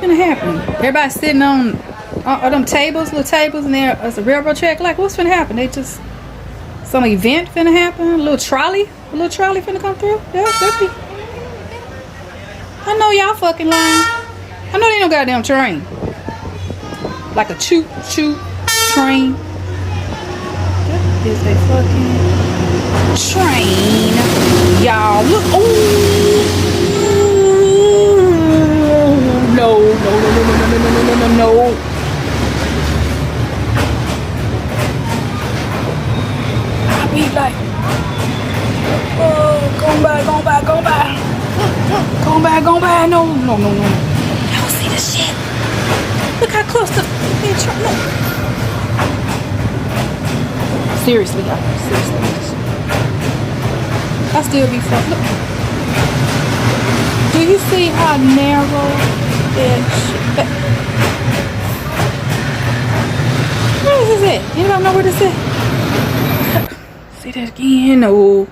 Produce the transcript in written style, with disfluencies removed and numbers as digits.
gonna happen? Everybody sitting on them tables, little tables, and there's a railroad track. Like, what's gonna happen? They just some event finna happen. A little trolley finna come through. Yeah, could be. I know y'all fucking lying. I know they ain't no goddamn train. Like a choo train. That is a fucking train, y'all. Look. Oh no. I be like, oh, going by. No. Y'all see this shit? Look how close the train. No. Seriously, y'all. Seriously. I still be fucked. Look. Do you see how narrow that shit? Where is this at? Anybody know where this is? See that again? No.